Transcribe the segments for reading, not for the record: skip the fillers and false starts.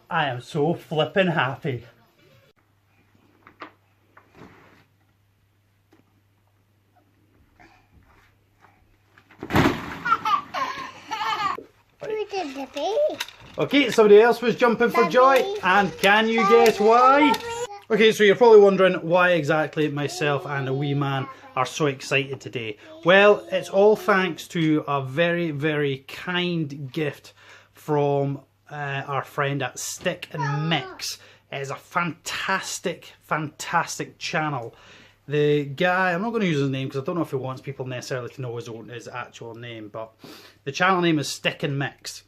I am so flippin' happy. Okay, somebody else was jumping for joy, and can you guess why? Okay, so you're probably wondering why exactly myself and the wee man are so excited today. Well, it's all thanks to a very, very kind gift from our friend at Sticknmix. It is a fantastic, fantastic channel. The guy, I'm not going to use his name because I don't know if he wants people necessarily to know his actual name, but the channel name is Sticknmix.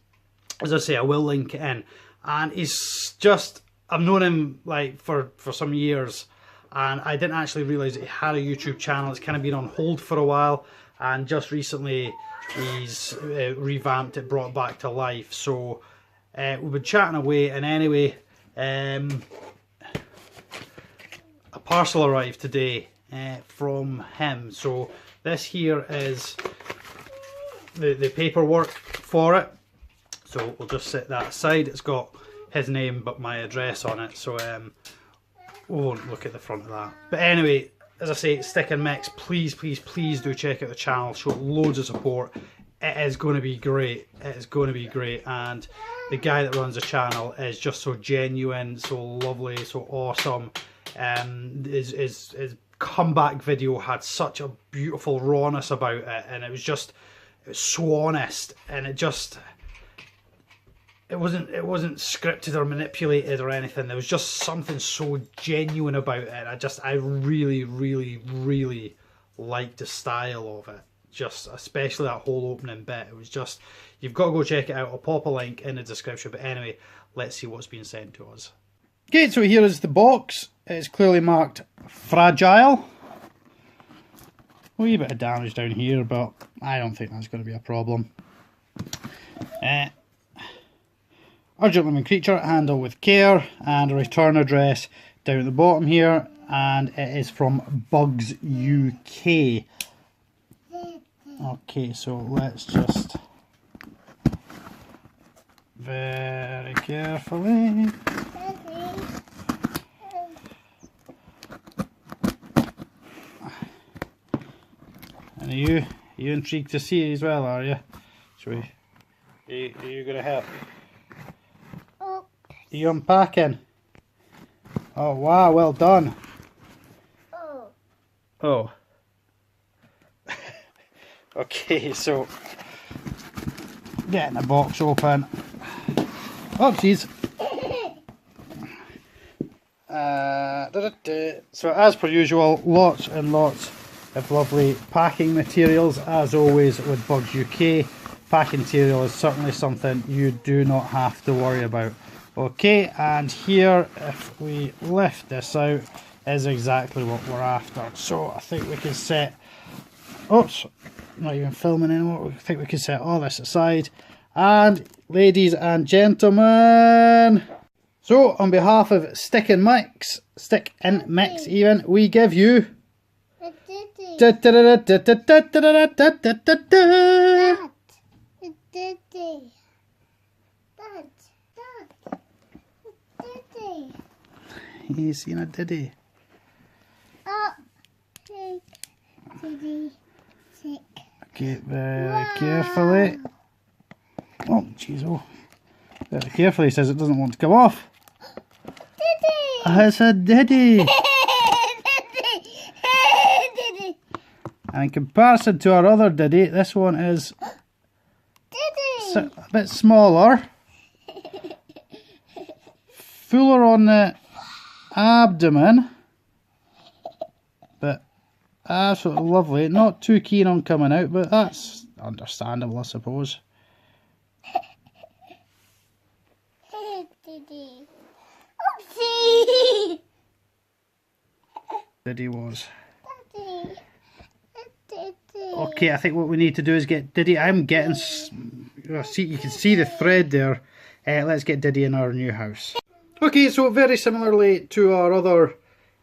As I say, I will link it in. And he's just, I've known him like for some years, and I didn't actually realise that he had a YouTube channel. It's kind of been on hold for a while, and just recently he's revamped it, brought it back to life. So we've been chatting away, and anyway, a parcel arrived today from him. So this here is the paperwork for it. So we'll just set that aside. It's got his name but my address on it, so we won't look at the front of that. But anyway, as I say, Sticknmix, please, please, please do check out the channel. Show loads of support. It is going to be great. It is going to be great. And the guy that runs the channel is just so genuine, so lovely, so awesome. His comeback video had such a beautiful rawness about it, and it was so honest, and it wasn't scripted or manipulated or anything. There was just something so genuine about it. I really, really, really liked the style of it. Just especially that whole opening bit. It was just, you've got to go check it out. I'll pop a link in the description. But anyway, let's see what's been sent to us. Okay, so here is the box. It's clearly marked fragile. A wee bit of damage down here, but I don't think that's going to be a problem. Urgent living creature, handle with care, and a return address down at the bottom here, and it is from Bugzuk. Okay, so let's just very carefully. And are you intrigued to see it as well, are you? Are you going to help? Are you unpacking? Oh wow, well done. Oh. Okay, so getting the box open. Oh jeez. So as per usual, lots and lots of lovely packing materials, as always with Bugzuk. Packing material is certainly something you do not have to worry about. Okay, and here, if we lift this out, is exactly what we're after. So I think we can set, oops, not even filming anymore. I think we can set all this aside. And ladies and gentlemen, so on behalf of Sticknmix even, we give you He's seen a diddy. Oh, diddy. Sick. Okay, very carefully. Oh, jeez, oh. Very carefully, he says it doesn't want to come off. Diddy! It's a diddy! Diddy! And in comparison to our other diddy, this one is Diddy! a bit smaller. Fuller on the abdomen, but absolutely lovely. Not too keen on coming out, but that's understandable, I suppose. Diddy. Oopsie! Diddy was. Daddy. Diddy. Okay, I think what we need to do is get Diddy. I'm getting. See, you can see the thread there. Let's get Diddy in our new house. Okay, so very similarly to our other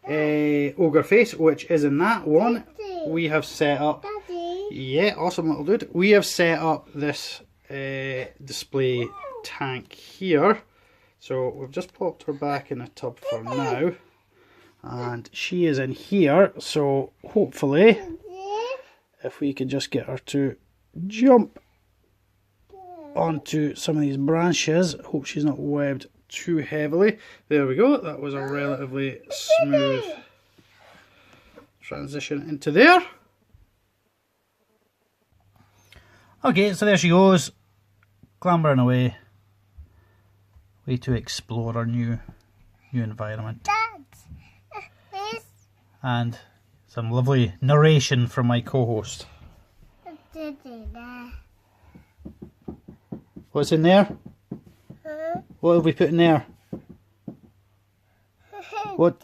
ogre face, which is in that one, we have set up. Daddy. Yeah, awesome little dude. We have set up this display tank here So we've just popped her back in a tub for now, and she is in here, so hopefully if we can just get her to jump onto some of these branches, hope she's not webbed too heavily. There we go, that was a relatively smooth transition into there. Okay, so there she goes, clambering away, way to explore our new environment. And some lovely narration from my co-host. What's in there? What have we put in there? What?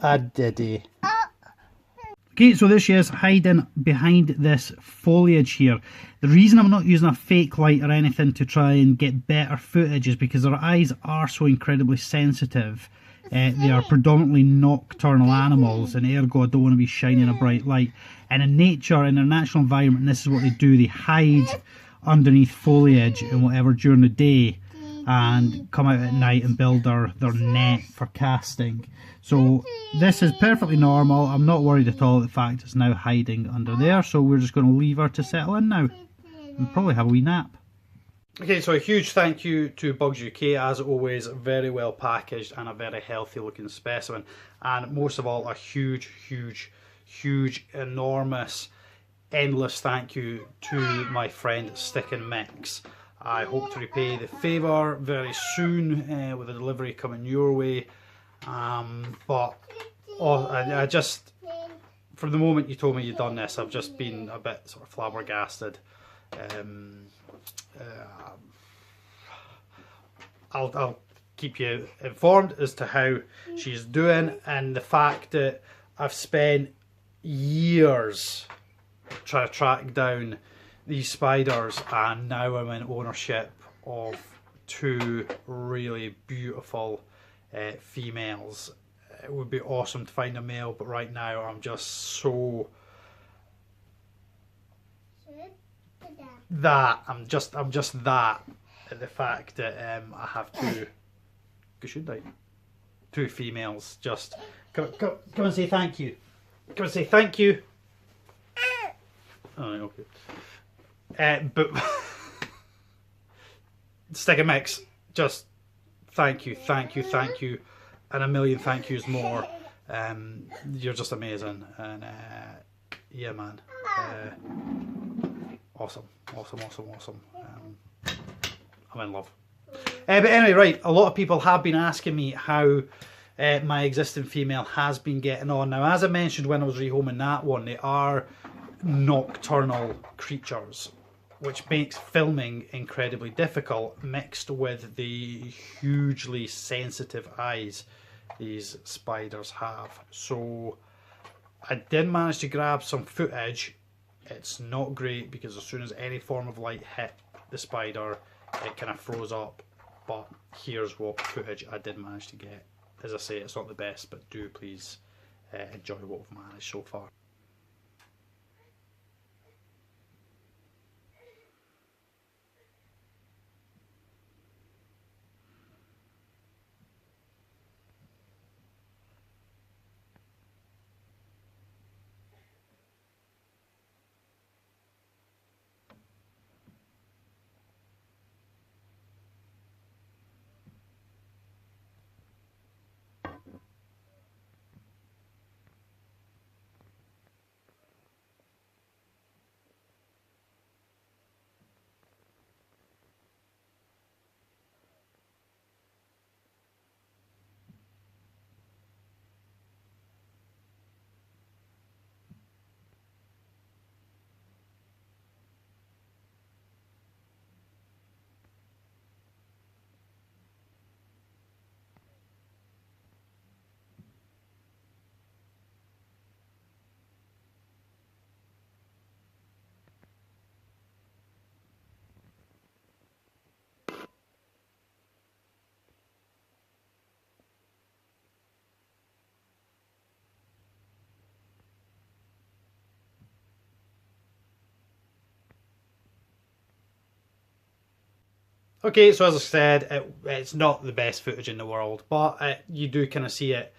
A diddy. Okay, so there she is, hiding behind this foliage here. The reason I'm not using a fake light or anything to try and get better footage is because her eyes are so incredibly sensitive. They are predominantly nocturnal animals, and ergo I don't want to be shining a bright light. And in nature, in their natural environment, this is what they do. They hide underneath foliage and whatever during the day, and come out at night and build their net for casting. So this is perfectly normal. I'm not worried at all at the fact it's now hiding under there, so we're just going to leave her to settle in now and probably have a wee nap. Okay, so a huge thank you to Bugzuk, as always, very well packaged and a very healthy looking specimen, and most of all a huge enormous endless thank you to my friend Sticknmix. I hope to repay the favour very soon with a delivery coming your way. But I just, from the moment you told me you'd done this, I've just been a bit sort of flabbergasted. I'll keep you informed as to how she's doing, and the fact that I've spent years trying to track down these spiders, and now I'm in ownership of two really beautiful females. It would be awesome to find a male, but right now I'm just so that I'm just that at the fact that I have two females. Just come and say thank you. Come and say thank you. Oh, okay. But Sticknmix, just thank you, and a million thank yous more. You're just amazing, and yeah, man, awesome. I'm in love. But anyway, right, a lot of people have been asking me how my existing female has been getting on. Now, as I mentioned when I was rehoming that one, they are nocturnal creatures, which makes filming incredibly difficult, mixed with the hugely sensitive eyes these spiders have. So I did manage to grab some footage. It's not great because as soon as any form of light hit the spider, it kind of froze up, but here's what footage I did manage to get. As I say, it's not the best, but do please enjoy what we've managed so far. Okay, so as I said, it's not the best footage in the world, but you do kind of see it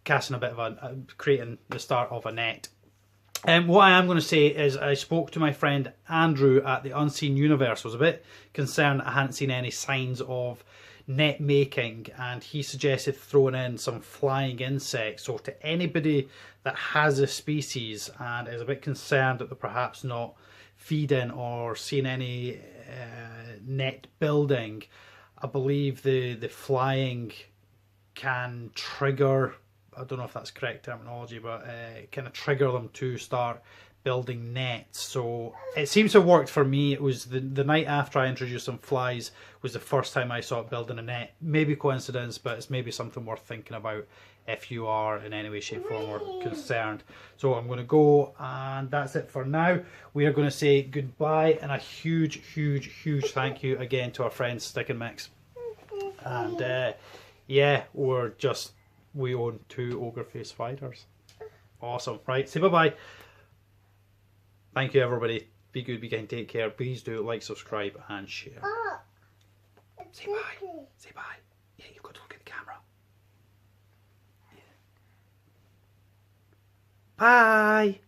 casting a bit of creating the start of a net. What I am going to say is I spoke to my friend Andrew at the Unseen Universe. I was a bit concerned I hadn't seen any signs of net making, and he suggested throwing in some flying insects. So to anybody that has a species and is a bit concerned that they're perhaps not feeding or seeing any net building, I believe the flying can trigger, I don't know if that's correct terminology, but kind of trigger them to start building nets. So it seems to have worked for me. It was the night after I introduced some flies was the first time I saw it building a net. Maybe coincidence, but it's maybe something worth thinking about if you are in any way, shape, form or concerned. So I'm going to go, and that's it for now. We are going to say goodbye, and a huge thank you again to our friend Sticknmix. And yeah, we own 2 ogre face spiders. Awesome. Right, say bye-bye. Thank you, everybody. Be good, be kind, take care. Please do like, subscribe, and share. Say bye. Say bye. Yeah, you've got to look at the camera. Yeah. Bye.